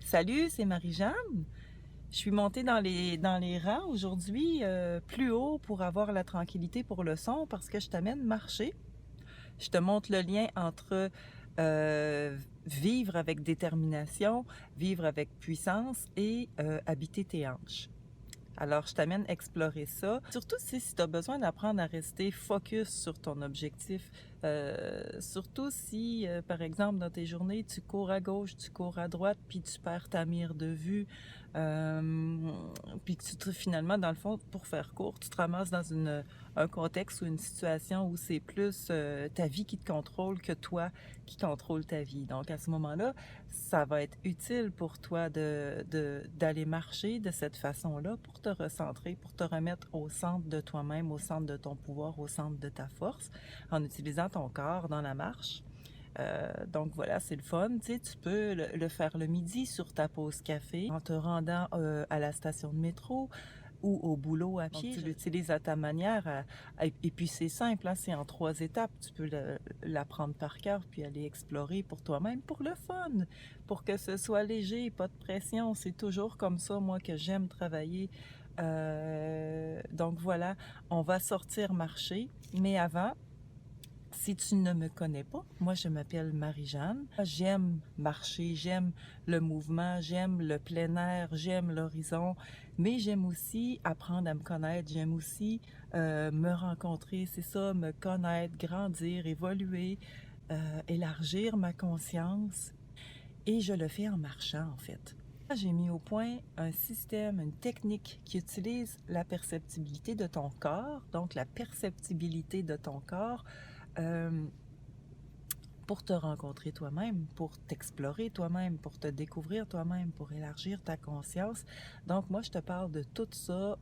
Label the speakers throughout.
Speaker 1: Salut, c'est Marie-Jeanne. Je suis montée dans les rangs aujourd'hui, plus haut pour avoir la tranquillité pour le son parce que je t'amène marcher. Je te montre le lien entre vivre avec détermination, vivre avec puissance et habiter tes hanches. Alors, je t'amène explorer ça. Surtout si tu as besoin d'apprendre à rester focus sur ton objectif. Surtout si, par exemple, dans tes journées, tu cours à gauche, tu cours à droite, puis tu perds ta mire de vue. Puis que finalement, dans le fond, pour faire court, tu te ramasses dans un contexte ou une situation où c'est plus ta vie qui te contrôle que toi qui contrôle ta vie. Donc, à ce moment-là, ça va être utile pour toi d'aller marcher de cette façon-là pour te recentrer, pour te remettre au centre de toi-même, au centre de ton pouvoir, au centre de ta force, en utilisant ton corps dans la marche. Donc voilà, c'est le fun. Tu sais, tu peux le faire le midi sur ta pause café, en te rendant à la station de métro ou au boulot à pied. Donc, tu l'utilises à ta manière. Et puis c'est simple, hein, c'est en 3 étapes. Tu peux l'apprendre par cœur puis aller explorer pour toi-même, pour le fun, pour que ce soit léger, pas de pression. C'est toujours comme ça, moi, que j'aime travailler. Donc voilà, on va sortir marcher. Mais avant, si tu ne me connais pas, moi je m'appelle Marie-Jeanne. J'aime marcher, j'aime le mouvement, j'aime le plein air, j'aime l'horizon, mais j'aime aussi apprendre à me connaître, j'aime aussi me rencontrer, c'est ça, me connaître, grandir, évoluer, élargir ma conscience. Et je le fais en marchant en fait. J'ai mis au point un système, une technique qui utilise la perceptibilité de ton corps, donc la perceptibilité de ton corps, pour te rencontrer toi-même, pour t'explorer toi-même, pour te découvrir toi-même, pour élargir ta conscience. Donc moi, je te parle de tout ça.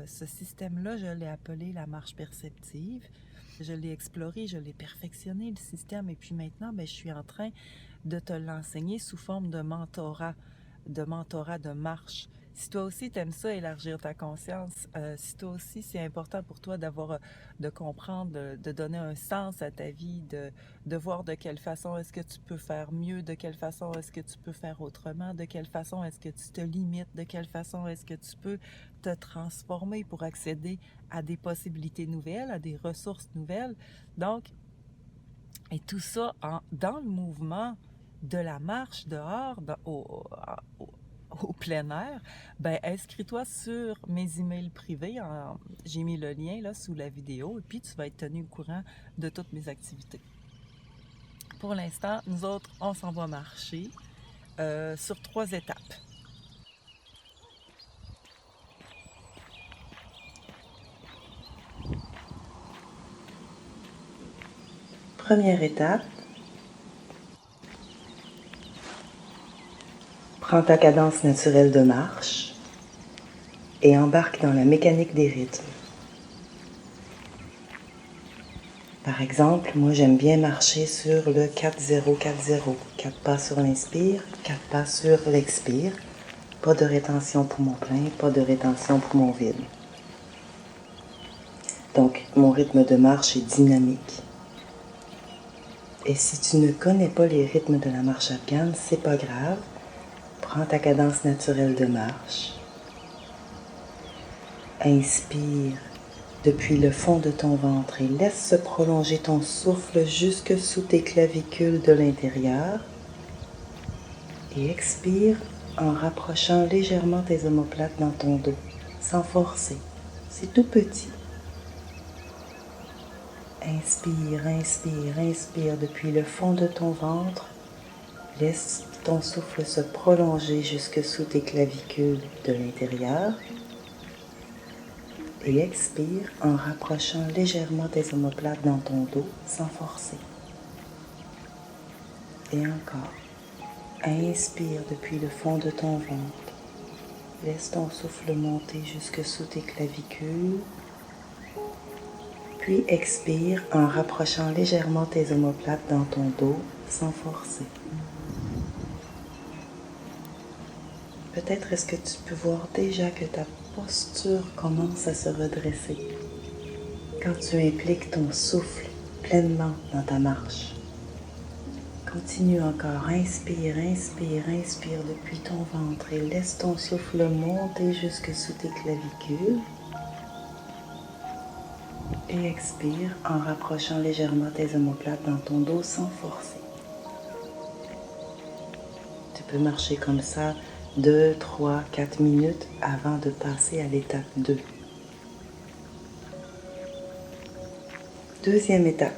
Speaker 1: Ce système-là, je l'ai appelé la marche perceptive. Je l'ai exploré, je l'ai perfectionné, le système. Et puis maintenant, je suis en train de te l'enseigner sous forme de mentorat de marche. Si toi aussi tu aimes ça, élargir ta conscience, si toi aussi c'est important pour toi de comprendre, de donner un sens à ta vie, de voir de quelle façon est-ce que tu peux faire mieux, de quelle façon est-ce que tu peux faire autrement, de quelle façon est-ce que tu te limites, de quelle façon est-ce que tu peux te transformer pour accéder à des possibilités nouvelles, à des ressources nouvelles. Donc, et tout ça dans le mouvement de la marche dehors, au plein air, inscris-toi sur mes emails privés. J'ai mis le lien là sous la vidéo et puis tu vas être tenu au courant de toutes mes activités. Pour l'instant, nous autres, on s'en va marcher sur 3 étapes. Première étape, prends ta cadence naturelle de marche et embarque dans la mécanique des rythmes. Par exemple, moi j'aime bien marcher sur le 4-0-4-0. 4 pas sur l'inspire, 4 pas sur l'expire. Pas de rétention poumon plein, pas de rétention poumon vide. Donc, mon rythme de marche est dynamique. Et si tu ne connais pas les rythmes de la marche afghane, c'est pas grave. Prends ta cadence naturelle de marche. Inspire depuis le fond de ton ventre et laisse se prolonger ton souffle jusque sous tes clavicules de l'intérieur. Et expire en rapprochant légèrement tes omoplates dans ton dos, sans forcer. C'est tout petit. Inspire, inspire, inspire depuis le fond de ton ventre. Laisse ton souffle se prolonger jusque sous tes clavicules de l'intérieur. Et expire en rapprochant légèrement tes omoplates dans ton dos sans forcer. Et encore. Inspire depuis le fond de ton ventre. Laisse ton souffle monter jusque sous tes clavicules. Puis expire en rapprochant légèrement tes omoplates dans ton dos sans forcer. Peut-être est-ce que tu peux voir déjà que ta posture commence à se redresser quand tu impliques ton souffle pleinement dans ta marche. Continue encore. Inspire, inspire, inspire depuis ton ventre et laisse ton souffle monter jusque sous tes clavicules. Et expire en rapprochant légèrement tes omoplates dans ton dos sans forcer. Tu peux marcher comme ça 2, 3, 4 minutes avant de passer à l'étape 2. Deuxième étape.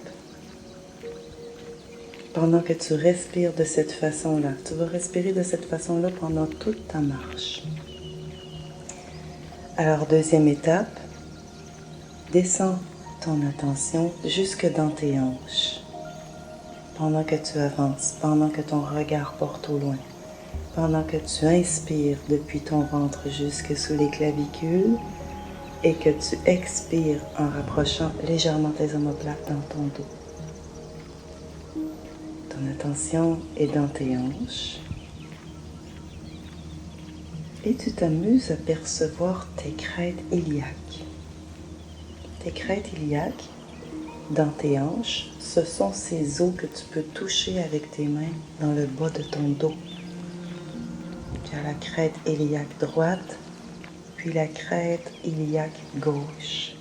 Speaker 1: Pendant que tu respires de cette façon-là, tu vas respirer de cette façon-là pendant toute ta marche. Alors, deuxième étape, descends ton attention jusque dans tes hanches. Pendant que tu avances, pendant que ton regard porte au loin, pendant que tu inspires depuis ton ventre jusque sous les clavicules et que tu expires en rapprochant légèrement tes omoplates dans ton dos. Ton attention est dans tes hanches et tu t'amuses à percevoir tes crêtes iliaques. Tes crêtes iliaques, dans tes hanches, ce sont ces os que tu peux toucher avec tes mains dans le bas de ton dos. Tu as la crête iliaque droite, puis la crête iliaque gauche.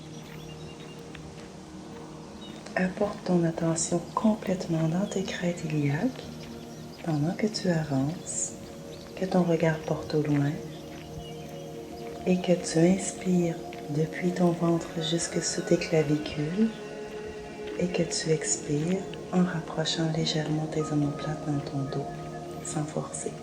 Speaker 1: Apporte ton attention complètement dans tes crêtes iliaques pendant que tu avances, que ton regard porte au loin et que tu inspires depuis ton ventre jusque sous tes clavicules et que tu expires en rapprochant légèrement tes omoplates dans ton dos sans forcer.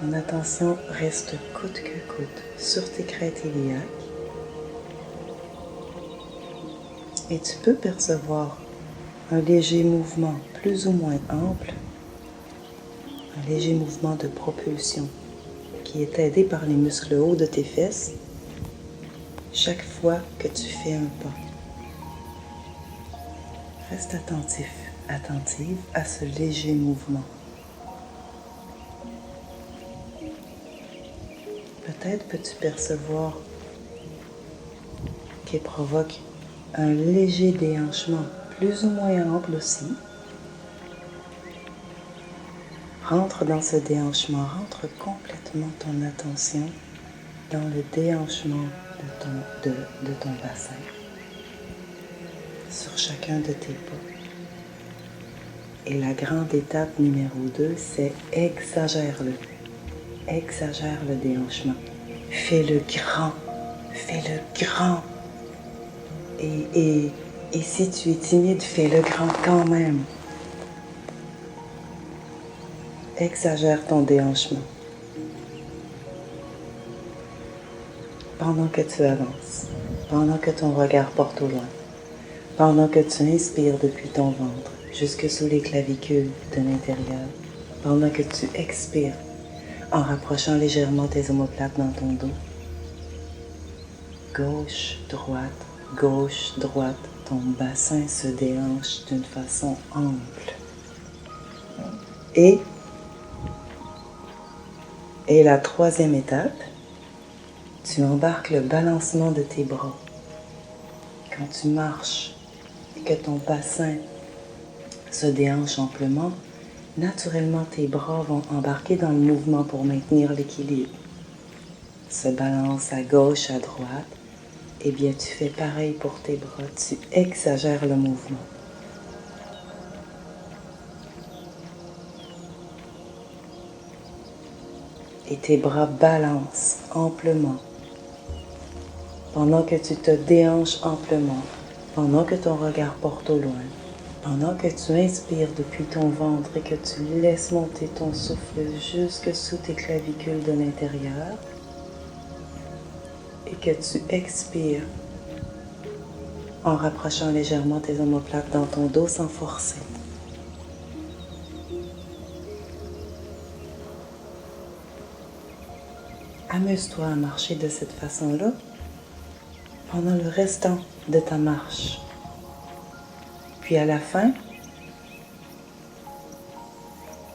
Speaker 1: Ton attention reste coûte que coûte sur tes crêtes iliaques. Et tu peux percevoir un léger mouvement plus ou moins ample, un léger mouvement de propulsion qui est aidé par les muscles hauts de tes fesses chaque fois que tu fais un pas. Reste attentif, attentive à ce léger mouvement. Peut-être peux-tu percevoir qu'il provoque un léger déhanchement, plus ou moins ample aussi. Rentre dans ce déhanchement, rentre complètement ton attention dans le déhanchement de ton bassin, sur chacun de tes pas. Et la grande étape numéro 2, c'est exagère-le. Exagère le déhanchement. Fais-le grand, fais-le grand. Et si tu es timide, fais-le grand quand même. Exagère ton déhanchement. Pendant que tu avances, pendant que ton regard porte au loin, pendant que tu inspires depuis ton ventre jusque sous les clavicules de l'intérieur, pendant que tu expires en rapprochant légèrement tes omoplates dans ton dos, gauche, droite, ton bassin se déhanche d'une façon ample. Et la troisième étape, tu embarques le balancement de tes bras. Quand tu marches et que ton bassin se déhanche amplement, naturellement tes bras vont embarquer dans le mouvement pour maintenir l'équilibre. Se balance à gauche, à droite. Eh bien, tu fais pareil pour tes bras, tu exagères le mouvement. Et tes bras balancent amplement pendant que tu te déhanches amplement, pendant que ton regard porte au loin, pendant que tu inspires depuis ton ventre et que tu laisses monter ton souffle jusque sous tes clavicules de l'intérieur et que tu expires en rapprochant légèrement tes omoplates dans ton dos sans forcer. Amuse-toi à marcher de cette façon-là pendant le restant de ta marche. Puis à la fin,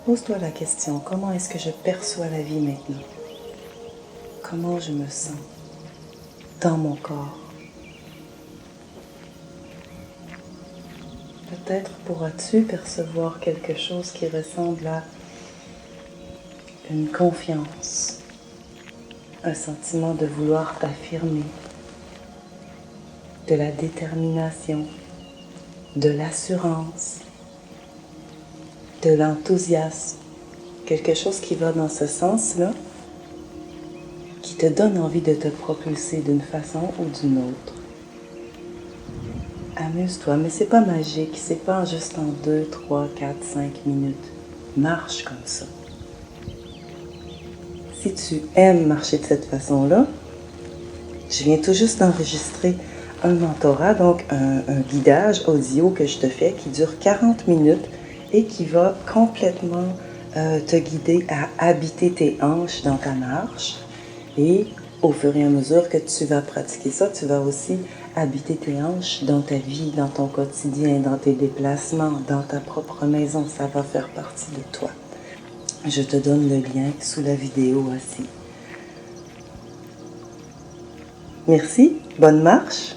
Speaker 1: pose-toi la question, comment est-ce que je perçois la vie maintenant? Comment je me sens dans mon corps? peut-être pourras-tu percevoir quelque chose qui ressemble à une confiance, un sentiment de vouloir t'affirmer, de la détermination, de l'assurance, de l'enthousiasme, quelque chose qui va dans ce sens-là, qui te donne envie de te propulser d'une façon ou d'une autre. Amuse-toi, mais c'est pas magique, c'est pas juste en 2, 3, 4, 5 minutes. Marche comme ça. Si tu aimes marcher de cette façon-là, je viens tout juste d'enregistrer un mentorat, donc un guidage audio que je te fais qui dure 40 minutes et qui va complètement te guider à habiter tes hanches dans ta marche. Et au fur et à mesure que tu vas pratiquer ça, tu vas aussi habiter tes hanches dans ta vie, dans ton quotidien, dans tes déplacements, dans ta propre maison. Ça va faire partie de toi. Je te donne le lien sous la vidéo aussi. Merci, bonne marche.